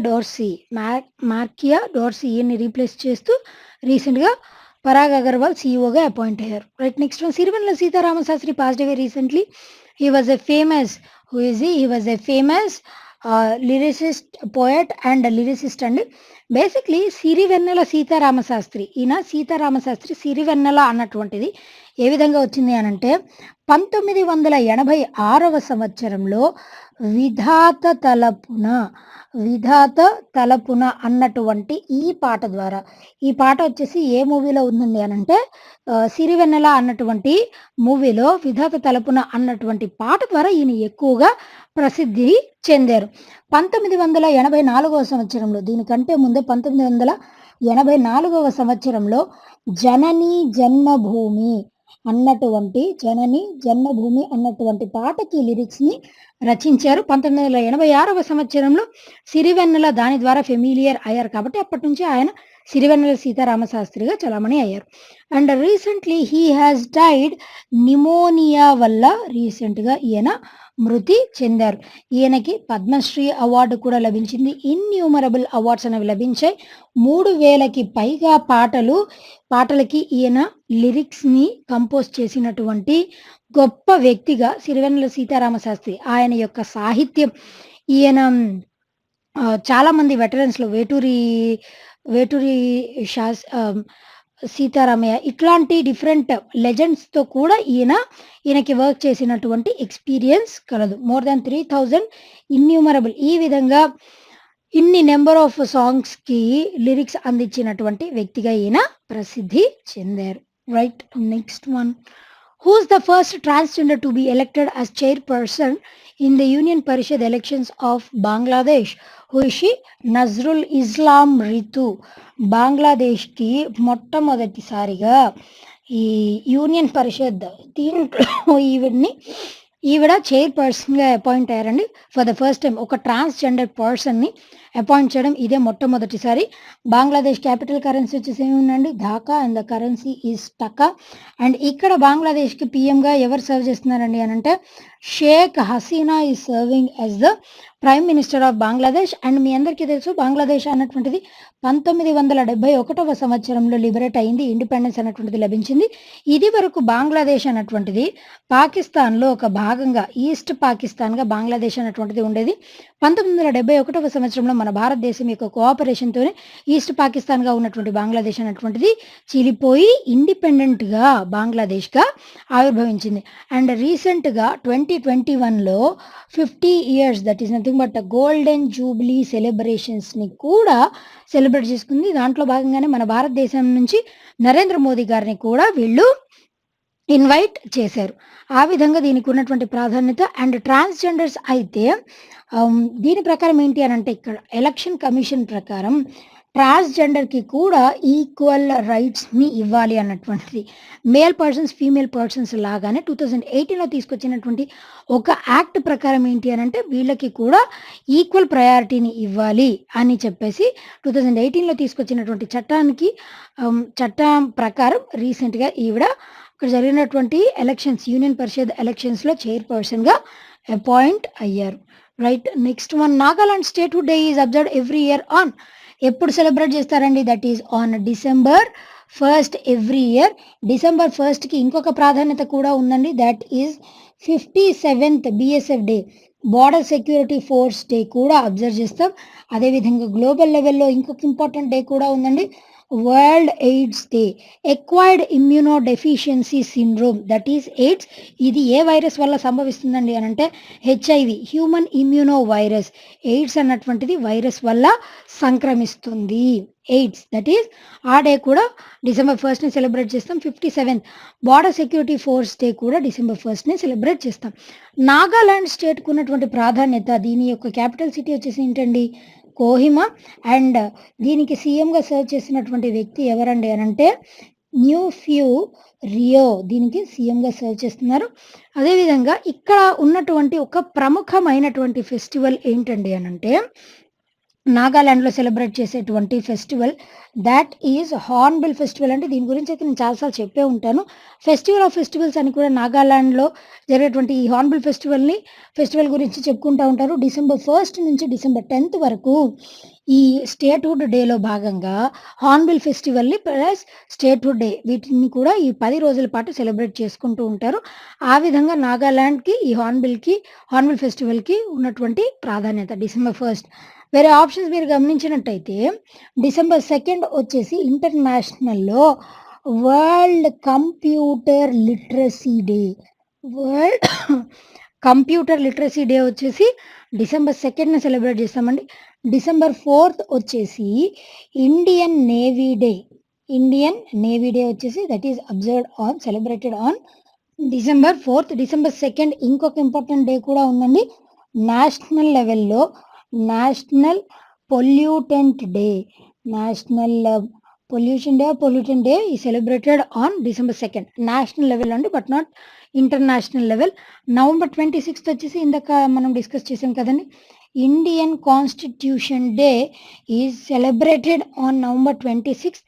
డోర్సీ ఈయన్ని రీప్లేస్ చేస్తూ రీసెంట్‌గా పరాగ్ అగర్వాల్ సీఈఓగా అపాయింట్ అయ్యారు. Right next one Sirivennela Sitarama Sastry passed away recently. He was a famous who is he? He was a famous lyricist, poet and lyricist అండి. బేసిక్‌లీ సిరివెన్నెల సీతారామ శాస్త్రి. ఈయన సీతారామ శాస్త్రి సిరివెన్నెల అన్నటువంటిది ఏ విధంగా వచ్చింది అనంటే 1986వ సంవత్సరంలో విధాత తలపున అన్నటువంటి ఈ పాట ద్వారా ఈ పాట వచ్చేసి ఏ మూవీలో ఉందండి అనంటే సిరివెన్నెల అన్నటువంటి మూవీలో విధాత తలపున అన్నటువంటి పాట ద్వారా ఈయన ఎక్కువగా ప్రసిద్ధి చెందారు. 1984వ సంవత్సరంలో దీనికంటే ముందే 1984వ సంవత్సరంలో జననీ జన్మభూమి అన్నటువంటి పాటకి లిరిక్స్‌ని రచించారు. 1986వ సంవత్సరంలో సిరివెన్నెల దాని ద్వారా ఫెమిలియర్ అయ్యారు కాబట్టి అప్పటి నుంచి ఆయన సిరివెన్నెల సీతారామ శాస్త్రిగా చలామణి అయ్యారు. And recently he has died pneumonia వల్ల రీసెంట్‌గా ఈయన మృతి చెందారు. ఈయనకి పద్మశ్రీ అవార్డు కూడా లభించింది. ఇన్‌న్యూమరబుల్ అవార్డ్స్ అనేవి లభించాయి. 3000కి పైగా పాటలకి ఈయన లిరిక్స్‌ని కంపోజ్ చేసినటువంటి గొప్ప వ్యక్తిగా సిరివెన్నెల సీతారామ శాస్త్రి. ఆయన యొక్క సాహిత్యం ఈయన చాలామంది వెటరన్స్‌లో వేటూరి సీతారామయ్య ఇట్లాంటి డిఫరెంట్ లెజెండ్స్‌తో కూడా ఈయనకి వర్క్ చేసినటువంటి ఎక్స్‌పీరియన్స్ కలదు. మోర్ దాన్ 3000 ఇన్‌న్యూమరబుల్ ఈ విధంగా ఇన్ని నెంబర్ ఆఫ్ సాంగ్స్‌కి లిరిక్స్ అందించినటువంటి వ్యక్తిగా ఈయన ప్రసిద్ధి చెందారు. Right next one who is the first transgender to be elected as chairperson in the Union Parishad elections of Bangladesh. Who is she? Nazrul Islam Ritu. బంగ్లాదేశ్‌కి మొట్టమొదటిసారిగా ఈ యూనియన్ పరిషద్ దీంట్లో ఈవిడ చైర్‌పర్సన్‌గా అపాయింట్ అయ్యారండి. ఫర్ ద ఫస్ట్ టైం ఒక ట్రాన్స్‌జెండర్ పర్సన్‌ని అపాయింట్ చేయడం ఇదే మొట్టమొదటిసారి. బంగ్లాదేశ్ క్యాపిటల్ కరెన్సీ వచ్చేసి ఏముందండి Dhaka and the currency is taka. And ఇక్కడ బంగ్లాదేశ్కి పిఎంగా ఎవరు సర్వ్ చేస్తున్నారండి అని అంటే Sheikh Hasina is serving as the prime minister of Bangladesh. And మీ అందరికీ తెలుసు బంగ్లాదేశ్ అన్నటువంటిది 1971 సంవత్సరంలో లిబరేట్ అయింది, ఇండిపెండెన్స్ అన్నటువంటిది లభించింది. ఇది వరకు బంగ్లాదేశ్ అన్నటువంటిది పాకిస్తాన్లో ఒక భాగంగా ఈస్ట్ పాకిస్తాన్గా బంగ్లాదేశ్ అన్నటువంటిది ఉండేది. 1971 సంవత్సరంలో మన భారతదేశం యొక్క కోఆపరేషన్తోనే ఈస్ట్ పాకిస్తాన్గా ఉన్నటువంటి బంగ్లాదేశ్ అన్నటువంటిది చీలిపోయి ఇండిపెండెంట్గా బంగ్లాదేశ్గా ఆవిర్భవించింది. అండ్ రీసెంట్గా 2021లో 50 years that is nothing but golden jubilee సెలబ్రేషన్స్ని కూడా సెలబ్రేట్ చేసుకుంది. దాంట్లో భాగంగానే మన భారతదేశం నుంచి నరేంద్ర మోదీ గారిని కూడా వీళ్ళు ఇన్వైట్ చేశారు. ఆ విధంగా దీనికి ఉన్నటువంటి ప్రాధాన్యత. అండ్ ట్రాన్స్జెండర్స్ అయితే దీని ప్రకారం ఏంటి అని అంటే ఇక్కడ ఎలక్షన్ కమిషన్ ప్రకారం ట్రాన్స్జెండర్కి కూడా ఈక్వల్ రైట్స్ని ఇవ్వాలి అన్నటువంటిది. మేల్ పర్సన్స్ ఫీమేల్ పర్సన్స్ లాగానే 2018లో తీసుకొచ్చినటువంటి ఒక యాక్ట్ ప్రకారం ఏంటి అని అంటే వీళ్ళకి కూడా ఈక్వల్ ప్రయారిటీని ఇవ్వాలి అని చెప్పేసి 2018లో తీసుకొచ్చినటువంటి చట్టం ప్రకారం రీసెంట్గా ఈవిడ ఇక్కడ జరిగినటువంటి ఎలక్షన్స్ యూనియన్ పరిషత్ ఎలక్షన్స్లో చైర్పర్సన్గా అపాయింట్ అయ్యారు. Right, next one, Nagaland statehood day is observed every year on. ఎప్పుడు సెలబ్రేట్ చేస్తారండి? That is on December 1st every year. December 1st ఇంకొక ప్రాధాన్యత కూడా ఉందండి. That is 57th BSF day, border security force day కూడా అబ్జర్వ్ చేస్తాం. అదేవిధంగా గ్లోబల్ లెవెల్లో ఇంకొక ఇంపార్టెంట్ డే కూడా ఉందండి, world AIDS day. Acquired immuno deficiency syndrome that is AIDS. ఇది ఏ వైరస్ వల్ల సంభవిస్తుందండి అని అంటే HIV, human immuno virus. AIDS అన్నటువంటిది వైరస్ వల్ల సంక్రమిస్తుంది. ఎయిడ్స్ దట్ ఈస్ ఆ డే కూడా December 1st సెలబ్రేట్ చేస్తాం. 57th border security force day కూడా December 1st సెలబ్రేట్ చేస్తాం. నాగాలాండ్ స్టేట్కు ఉన్నటువంటి ప్రాధాన్యత, దీని యొక్క క్యాపిటల్ సిటీ వచ్చేసి ఏంటండి? కోహిమా. అండ్ దీనికి సీఎంగా సర్వ్ చేసినటువంటి వ్యక్తి ఎవరండి అని అంటే న్యూఫ్యూ రియో దీనికి సీఎంగా సర్వ్ చేస్తున్నారు. అదేవిధంగా ఇక్కడ ఉన్నటువంటి ఒక ప్రముఖమైనటువంటి ఫెస్టివల్ ఏంటండి అని అంటే నాగాలాండ్లో సెలబ్రేట్ చేసేటువంటి festival that is Hornbill festival. అంటే దీని గురించి అయితే నేను చాలాసార్లు చెప్పే ఉంటాను. ఫెస్టివల్ ఆఫ్ ఫెస్టివల్స్ అని కూడా నాగాలాండ్లో జరిగేటువంటి ఈ హార్న్బిల్ ఫెస్టివల్ గురించి చెప్పుకుంటూ ఉంటారు. December 1st నుంచి December 10th వరకు ఈ స్టేట్హుడ్ డేలో భాగంగా హార్న్బిల్ ఫెస్టివల్ని ప్లస్ స్టేట్హుడ్ డే వీటిని కూడా ఈ 10 రోజుల పాటు సెలబ్రేట్ చేసుకుంటూ ఉంటారు. ఆ విధంగా నాగాలాండ్కి ఈ హార్న్బిల్ ఫెస్టివల్కి ఉన్నటువంటి ప్రాధాన్యత December 1st. వేరే ఆప్షన్స్ మీరు గమనించినట్టయితే December 2nd వచ్చేసి ఇంటర్నేషనల్లో world computer literacy day. World computer literacy day వచ్చేసి December 2nd సెలబ్రేట్ చేస్తామండి. December 4th వచ్చేసి ఇండియన్ నేవీ డే వచ్చేసి that is celebrated on December 4th. December 2nd ఇంకొక ఇంపార్టెంట్ డే కూడా ఉందండి. నేషనల్ లెవెల్లో నేషనల్ పొల్యూటెంట్ డే ఈ celebrated on December 2nd. National level అండి, but not international level. November 26th వచ్చేసి ఇందాక మనం డిస్కస్ చేసాం కదండి, Indian constitution day is celebrated on November 26th.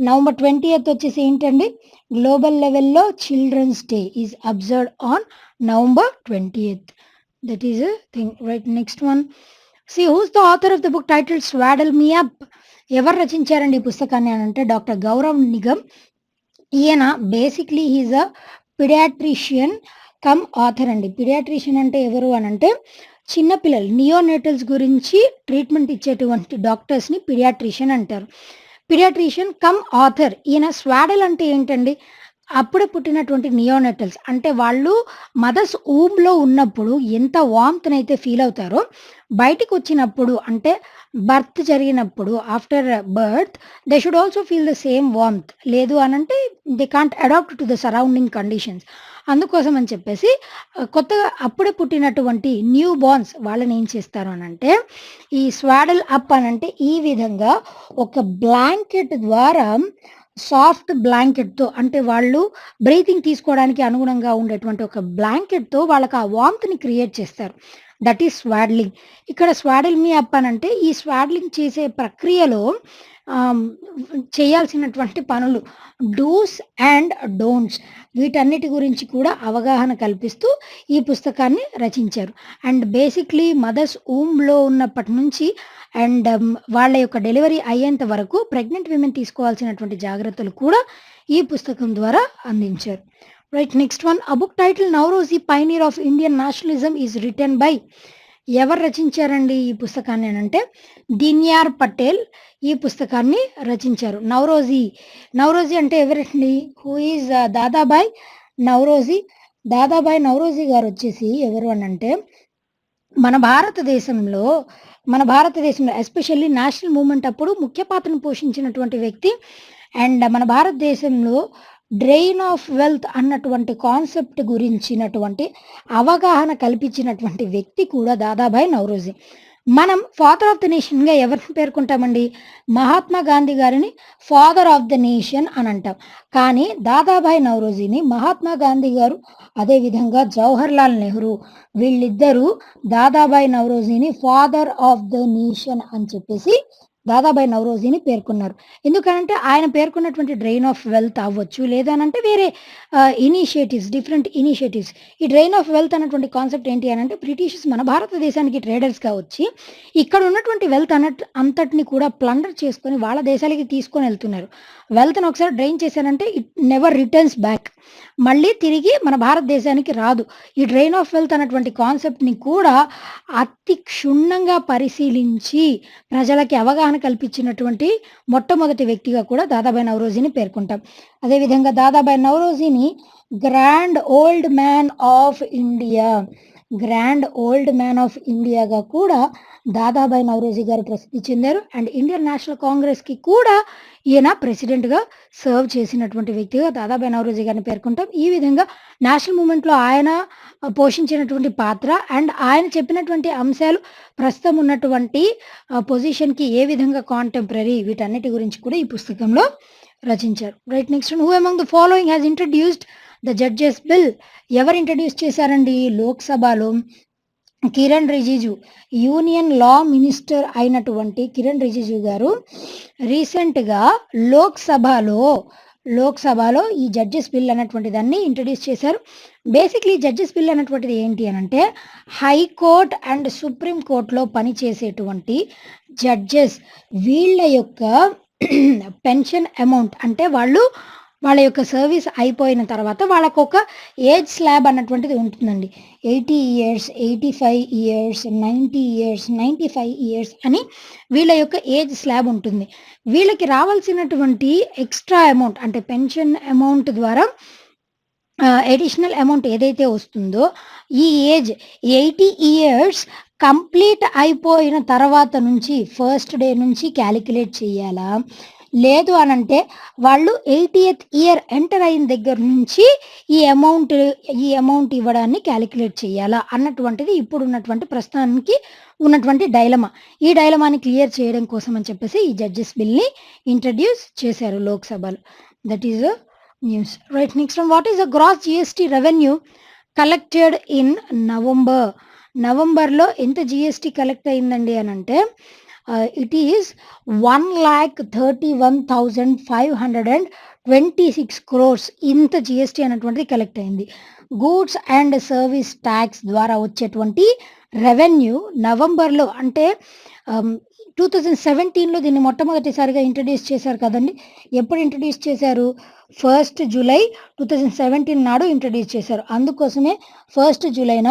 November 20th వచ్చేసి ఏంటండి, గ్లోబల్ లెవెల్లో children's day is observed on November 20th. That is a thing, right? Next one, see who's the author of the book titled Swaddle Me Up. ఎవరు రచించారండి ఈ పుస్తకాన్ని అని అంటే doctor Gaurav Nigam. ఈయన basically he's a paediatrician cum author అండి. Paediatrician అంటే ఎవరు అని అంటే చిన్నపిల్లలు నియోనేటల్స్ గురించి ట్రీట్మెంట్ ఇచ్చేటువంటి డాక్టర్స్ని పిడియాట్రిషియన్ అంటారు. Paediatrician cum author. ఈయన స్వాడల్ అంటే ఏంటండి, అప్పుడే పుట్టినటువంటి నియోనెటల్స్ అంటే వాళ్ళు మదర్స్ ఊమ్లో ఉన్నప్పుడు ఎంత వామ్త్ని అయితే ఫీల్ అవుతారో బయటికి వచ్చినప్పుడు అంటే బర్త్ జరిగినప్పుడు after birth they should also feel the same warmth. లేదు అని అంటే they can't adapt to the surrounding conditions. అందుకోసం అని చెప్పేసి కొత్తగా అప్పుడే పుట్టినటువంటి న్యూ బార్న్స్ వాళ్ళని ఏం చేస్తారు అని అంటే ఈ స్వాడల్ అప్ అని అంటే ఈ విధంగా ఒక బ్లాంకెట్ ద్వారా సాఫ్ట్ బ్లాంకెట్‌తో అంటే వాళ్ళు బ్రీతింగ్ తీసుకోవడానికి అనుగుణంగా ఉండేటువంటి ఒక బ్లాంకెట్‌తో వాళ్ళకి ఆ వార్మ్‌త్‌ని క్రియేట్ చేస్తారు. That is swaddling. ఇక్కడ స్వాడిల్ మీ అప్ అనంటే ఈ స్వాడ్లింగ్ చేసే ప్రక్రియలో ఆహ్, చేయాల్సినటువంటి పనులు డూస్ అండ్ డోంట్స్ వీటన్నిటి గురించి కూడా అవగాహన కల్పిస్తూ ఈ పుస్తకాన్ని రచించారు. అండ్ బేసిక్‌లీ మదర్స్ ఊమ్‌లో ఉన్నప్పటి నుంచి అండ్ వాళ్ళ యొక్క డెలివరీ అయ్యేంత వరకు ప్రెగ్నెంట్ విమెన్ తీసుకోవాల్సినటువంటి జాగ్రత్తలు కూడా ఈ పుస్తకం ద్వారా అందించారు. Right, next one. ఆ book title 'Naoroji pioneer of Indian nationalism' is written by. ఎవరు రచించారండి ఈ పుస్తకాన్ని అనంటే దిన్యార్ పటేల్ ఈ పుస్తకాన్ని రచించారు. నౌరోజీ అంటే ఎవరండి? Who is Dadabhai Naoroji. దాదాబాయ్ నౌరోజీ గారు వచ్చేసి ఎవరు అనంటే మన భారతదేశంలో ఎస్పెషల్లీ నేషనల్ మూవ్‌మెంట్ అప్పుడు ముఖ్య పాత్రను పోషించినటువంటి వ్యక్తి. అండ్ మన భారతదేశంలో డ్రెయిన్ ఆఫ్ వెల్త్ అన్నటువంటి కాన్సెప్ట్ గురించినటువంటి అవగాహన కల్పించినటువంటి వ్యక్తి కూడా దాదాబాయ్ నౌరోజీ. మనం ఫాదర్ ఆఫ్ ద నేషన్‌గా ఎవరిని పేర్కొంటామండి? మహాత్మా గాంధీ గారిని ఫాదర్ ఆఫ్ ద నేషన్ అని అంటాం. కానీ దాదాబాయ్ నౌరోజీని మహాత్మా గాంధీ గారు, అదేవిధంగా జవహర్లాల్ నెహ్రూ వీళ్ళిద్దరూ దాదాబాయ్ నౌరోజీని ఫాదర్ ఆఫ్ ద నేషన్ అని చెప్పేసి దాదాబాయ్ నౌరోజీని పేర్కొన్నారు. ఎందుకనంటే ఆయన పేర్కొన్నటువంటి డ్రెయిన్ ఆఫ్ వెల్త్ అవ్వచ్చు, లేదనంటే వేరే డిఫరెంట్ ఇనిషియేటివ్స్. ఈ డ్రెయిన్ ఆఫ్ వెల్త్ అన్నటువంటి కాన్సెప్ట్ ఏంటి అనంటే బ్రిటిషర్స్ మన భారతదేశానికి ట్రేడర్స్‌గా వచ్చి ఇక్కడ ఉన్నటువంటి వెల్త్ అంతటిని కూడా ప్లండర్ చేసుకొని వాళ్ళ దేశాలకి తీసుకొని వెళ్తున్నారు. వెల్త్‌ని ఒకసారి డ్రైన్ చేశారంటే ఇట్ నెవర్ రిటర్న్స్ బ్యాక్. మళ్ళీ తిరిగి మన భారతదేశానికి రాదు. ఈ డ్రెయిన్ ఆఫ్ వెల్త్ అన్నటువంటి కాన్సెప్ట్‌ని కూడా అతి క్షుణ్ణంగా పరిశీలించి ప్రజలకి అవగాహన కల్పించినటువంటి మొట్టమొదటి వ్యక్తిగా కూడా దాదాబాయ్ నౌరోజీని పేర్కొంటాం. అదేవిధంగా దాదాబాయ్ నౌరోజీని గ్రాండ్ ఓల్డ్ మ్యాన్ ఆఫ్ ఇండియాగా కూడా దాదాబాయ్ నౌరోజీ గారు ప్రసిద్ధి చెందారు. అండ్ ఇండియన్ నేషనల్ కాంగ్రెస్‌కి కూడా ఈయన ప్రెసిడెంట్‌గా సర్వ్ చేసినటువంటి వ్యక్తిగా దాదాబాయ్ నౌరోజీ గారిని పేర్కొంటాం. ఈ విధంగా నేషనల్ మూవ్‌మెంట్‌లో ఆయన పోషించినటువంటి పాత్ర అండ్ ఆయన చెప్పినటువంటి అంశాలు ప్రస్తుతం ఉన్నటువంటి పొజిషన్‌కి ఏ విధంగా కాంటెంపరరీ వీటన్నిటి గురించి కూడా ఈ పుస్తకంలో రచించారు. Right, next. Who among the following has introduced the judges bill? ఎవరు ఇంట్రడ్యూస్ చేశారండి లోక్‌సభలో? Kiran Rijiju. Union law minister అయినటువంటి కిరణ్ రిజిజు గారు రీసెంట్‌గా లోక్‌సభలో ఈ జడ్జెస్ బిల్ అన్నటువంటి దాన్ని ఇంట్రడ్యూస్ చేశారు. బేసిక్‌లీ జడ్జెస్ బిల్ అన్నటువంటిది ఏంటి అనంటే హైకోర్ట్ అండ్ సుప్రీం కోర్ట్‌లో పనిచేసేటువంటి జడ్జెస్ వీళ్ళ యొక్క పెన్షన్ అమౌంట్ అంటే వాళ్ళ యొక్క సర్వీస్ అయిపోయిన తర్వాత వాళ్ళకొక ఏజ్ స్లాబ్ అన్నటువంటిది ఉంటుందండి. 80 ఇయర్స్, 85 ఇయర్స్, 90 ఇయర్స్, 95 ఇయర్స్ అని వీళ్ళ యొక్క ఏజ్ స్లాబ్ ఉంటుంది. వీళ్ళకి రావాల్సినటువంటి ఎక్స్‌ట్రా అమౌంట్ అంటే పెన్షన్ అమౌంట్ ద్వారా అడిషనల్ అమౌంట్ ఏదైతే వస్తుందో ఈ ఏజ్ 80 ఇయర్స్ కంప్లీట్ అయిపోయిన తర్వాత నుంచి ఫస్ట్ డే నుంచి క్యాలిక్యులేట్ చేయాలా? లేదు అనంటే వాళ్ళు 80th ఇయర్ ఎంటర్ అయిన దగ్గర నుంచి ఈ అమౌంట్ ఇవ్వడాన్ని క్యాలిక్యులేట్ చేయాలా అన్నటువంటిది ఇప్పుడున్నటువంటి ప్రస్తుతానికి ఉన్నటువంటి డైలమా. ఈ డైలమాని క్లియర్ చేయడం కోసం అని చెప్పేసి ఈ జడ్జెస్ బిల్‌ని ఇంట్రడ్యూస్ చేశారు లోక్‌సభలో. That is news. Right, next one. What is the gross GST revenue collected in November? నవంబర్‌లో ఎంత జీఎస్టీ కలెక్ట్ అయిందండి అనంటే ఇట్ ఈస్ 1,31,526 crores ఇంత జీఎస్టీ అనేటువంటిది కలెక్ట్ అయింది. గూడ్స్ అండ్ సర్వీస్ ట్యాక్స్ ద్వారా వచ్చేటువంటి రెవెన్యూ నవంబర్‌లో అంటే 2017లో దీన్ని మొట్టమొదటిసారిగా ఇంట్రడ్యూస్ చేశారు కదండీ. ఎప్పుడు ఇంట్రడ్యూస్ చేశారు? 1st జూలై 2017 నాడు ఇంట్రడ్యూస్ చేశారు. అందుకోసమే 1st జూలైన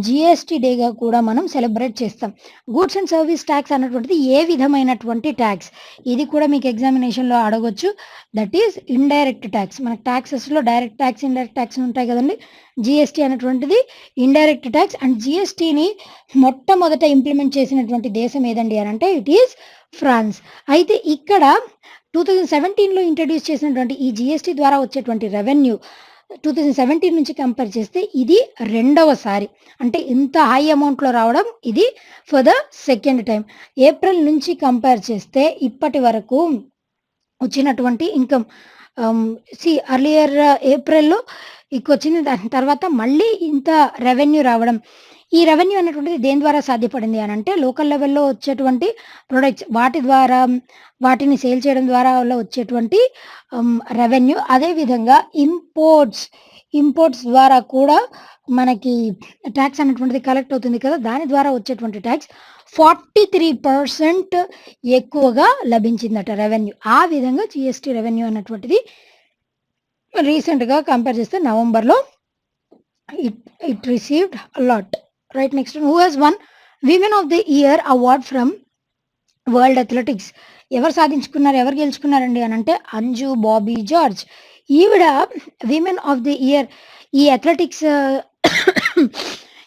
జీఎస్టీ డేగా కూడా మనం సెలబ్రేట్ చేస్తాం. గూడ్స్ అండ్ సర్వీస్ ట్యాక్స్ అన్నటువంటిది ఏ విధమైనటువంటి ట్యాక్స్? ఇది కూడా మీకు ఎగ్జామినేషన్‌లో అడగొచ్చు. That is indirect tax. మనకు ట్యాక్సెస్‌లో డైరెక్ట్ ట్యాక్స్, ఇండైరెక్ట్ ట్యాక్స్ ఉంటాయి కదండీ. జీఎస్టీ అనేటువంటిది ఇండైరెక్ట్ ట్యాక్స్. అండ్ జీఎస్టీని మొట్టమొదట ఇంప్లిమెంట్ చేసినటువంటి దేశం ఏదండి అనంటే ఇట్ ఈస్ ఫ్రాన్స్. అయితే ఇక్కడ 2017లో ఇంట్రడ్యూస్ చేసినటువంటి ఈ జీఎస్టీ ద్వారా వచ్చేటువంటి రెవెన్యూ 2017 నుంచి కంపేర్ చేస్తే ఇది రెండవసారి. అంటే ఇంత హై అమౌంట్‌లో రావడం ఇది for the second time. April నుంచి కంపేర్ చేస్తే ఇప్పటి వరకు వచ్చినటువంటి ఇన్‌కమ్ అర్లియర్ ఏప్రిల్‌లో ఇకొచ్చింది. దాని తర్వాత మళ్ళీ ఇంత రెవెన్యూ రావడం. ఈ రెవెన్యూ అనేటువంటిది దేని ద్వారా సాధ్యపడింది అనంటే లోకల్ లెవెల్‌లో వచ్చేటువంటి ప్రొడక్ట్స్ వాటి ద్వారా వాటిని సేల్ చేయడం ద్వారా వచ్చేటువంటి రెవెన్యూ. అదే విధంగా ఇంపోర్ట్స్ ద్వారా కూడా మనకి టాక్స్ అనేటువంటిది కలెక్ట్ అవుతుంది కదా! దాని ద్వారా వచ్చేటువంటి టాక్స్ 43% ఎక్కువగా లభించిందట రెవెన్యూ. ఆ విధంగా జీఎస్టీ రెవెన్యూ అన్నటువంటిది రీసెంట్‌గా కంపేర్ చేస్తే నవంబర్‌లో it received a lot. Right. Next who has won women of the year award from world athletics. ఎవరు గెలుచుకున్నారండి అనంటే అంజు బాబీ జార్జ్. ఈవిడ విమెన్ ఆఫ్ ది ఇయర్ ఈ అథ్లెటిక్స్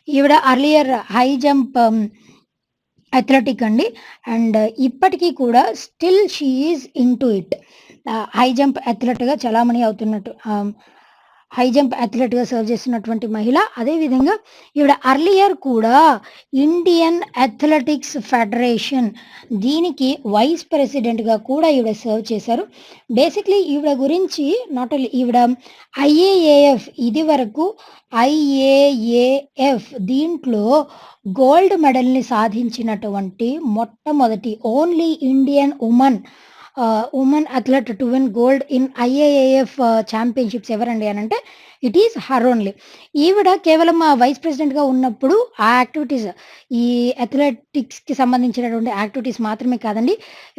ఈవిడ అర్లియర్ హై జంప్ అథ్లెటిక్ అండి. అండ్ ఇప్పటికీ కూడా still she is into it. High jump అథ్లెట్‌గా చలామణి అవుతున్నట్టు హై జంప్ అథ్లెట్‌గా సర్వ్ చేస్తున్నటువంటి మహిళ. అదేవిధంగా ఈవిడ అర్లియర్ కూడా ఇండియన్ అథ్లెటిక్స్ ఫెడరేషన్ దీనికి వైస్ ప్రెసిడెంట్‌గా కూడా ఈవిడ సర్వ్ చేశారు. బేసిక్‌లీ ఈవిడ గురించి నాట్ ఓన్లీ ఈవిడ ఐఏఏఎఫ్ ఇదివరకు ఐఏఏఎఫ్ దీంట్లో గోల్డ్ మెడల్‌ని సాధించినటువంటి మొట్టమొదటి only Indian women athlete to win gold in IAAF championships ఎవరండి అనంటే ఇట్ ఈస్ హర్ ఓన్లీ. ఈవిడ కేవలం వైస్ ప్రెసిడెంట్‌గా ఉన్నప్పుడు ఆ యాక్టివిటీస్ ఈ అథ్లెటిక్స్‌కి సంబంధించినటువంటి యాక్టివిటీస్ మాత్రమే కాదండి.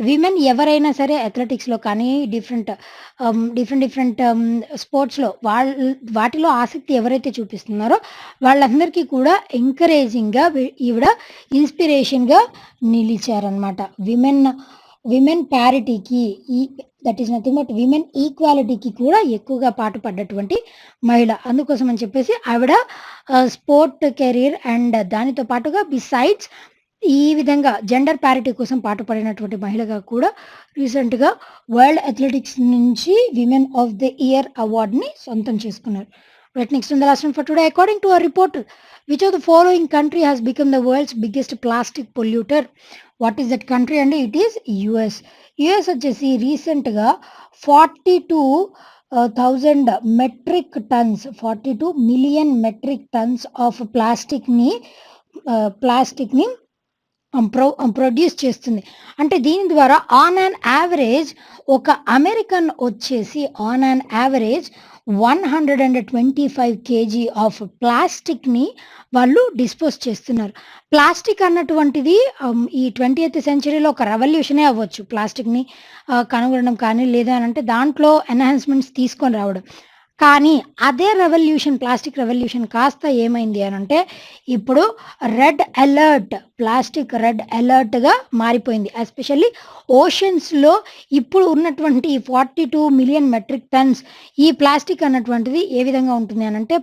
విమెన్ ఎవరైనా సరే అథ్లెటిక్స్‌లో కానీ డిఫరెంట్ స్పోర్ట్స్‌లో వాటిలో ఆసక్తి ఎవరైతే చూపిస్తున్నారో వాళ్ళందరికీ కూడా ఎంకరేజింగ్‌గా ఈవిడ ఇన్‌స్పిరేషన్‌గా నిలిచారనమాట. విమెన్ ప్యారిటీకి that is nothing but women ఈక్వాలిటీకి కూడా ఎక్కువగా పాటుపడ్డటువంటి మహిళ. అందుకోసం అని చెప్పేసి ఆవిడ స్పోర్ట్ కెరీర్ అండ్ దానితో పాటుగా బిసైడ్స్ ఈ విధంగా జెండర్ ప్యారిటీ కోసం పాటుపడినటువంటి మహిళగా కూడా రీసెంట్‌గా వరల్డ్ అథ్లెటిక్స్ నుంచి విమెన్ ఆఫ్ ది ఇయర్ అవార్డ్‌ని సొంతం చేసుకున్నారు. Right. Next the last one for today. According to a report which of the following country has become the world's biggest plastic polluter. What is that country అండి? It is US. US వచ్చేసి రీసెంట్‌గా 42,000 metric tons 42 million metric tons of ప్లాస్టిక్‌ని produce చేస్తుంది. అంటే దీని ద్వారా on an average ఒక American వచ్చేసి on an average 125 KG of ప్లాస్టిక్‌ని వాళ్ళు డిస్పోజ్ చేస్తున్నారు. ప్లాస్టిక్ అన్నటువంటిది ఈ 20th సెంచరీలో ఒక రెవల్యూషనే అవ్వచ్చు. ప్లాస్టిక్‌ని కనుగొనడం కానీ లేదా అనంటే దాంట్లో ఎన్హాన్స్‌మెంట్స్ తీసుకొని రావడం. కానీ అదే ప్లాస్టిక్ రెవల్యూషన్ కాస్త ఏమైంది అనంటే ఇప్పుడు ప్లాస్టిక్ రెడ్ అలర్ట్‌గా మారిపోయింది. ఎస్పెషల్లీ ఓషన్స్‌లో ఇప్పుడు ఉన్నటువంటి 42 మిలియన్ మెట్రిక్ టన్స్ ఈ ప్లాస్టిక్ అన్నటువంటిది ఏ విధంగా ఉంటుంది అనంటే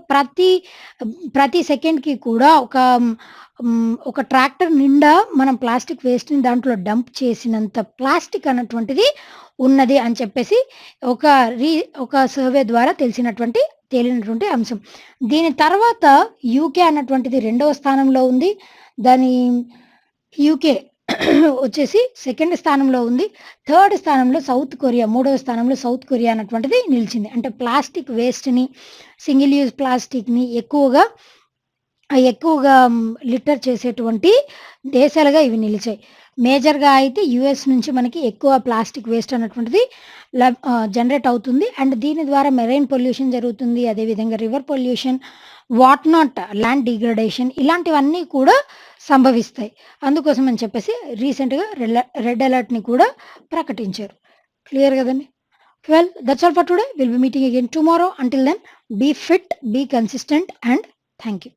ప్రతి సెకండ్‌కి కూడా ఒక ట్రాక్టర్ నిండా మనం ప్లాస్టిక్ వేస్ట్‌ని దాంట్లో డంప్ చేసినంత ప్లాస్టిక్ అన్నటువంటిది ఉన్నది అని చెప్పేసి ఒక సర్వే ద్వారా తేలినటువంటి అంశం. దీని తర్వాత యూకే అన్నటువంటిది 2వ స్థానంలో ఉంది. యూకే వచ్చేసి 2nd స్థానంలో ఉంది. 3rd స్థానంలో సౌత్ కొరియా, 3వ స్థానంలో సౌత్ కొరియా అన్నటువంటిది నిలిచింది. అంటే ప్లాస్టిక్ వేస్ట్‌ని, సింగిల్ యూజ్ ప్లాస్టిక్‌ని ఎక్కువగా లిటర్ చేసేటువంటి దేశాలుగా ఇవి నిలిచాయి. మేజర్‌గా అయితే యూఎస్ నుంచి మనకి ఎక్కువ ప్లాస్టిక్ వేస్ట్ అన్నటువంటిది జనరేట్ అవుతుంది. అండ్ దీని ద్వారా మెరైన్ పొల్యూషన్ జరుగుతుంది. అదేవిధంగా రివర్ పొల్యూషన్, ల్యాండ్ డిగ్రేడేషన్ ఇలాంటివన్నీ కూడా సంభవిస్తాయి. అందుకోసం అని చెప్పేసి రీసెంట్‌గా రెడ్ అలర్ట్‌ని కూడా ప్రకటించారు. క్లియర్ కదండి. Well that's all for today. Will be meeting again tomorrow. Until then be fit, be consistent and thank you.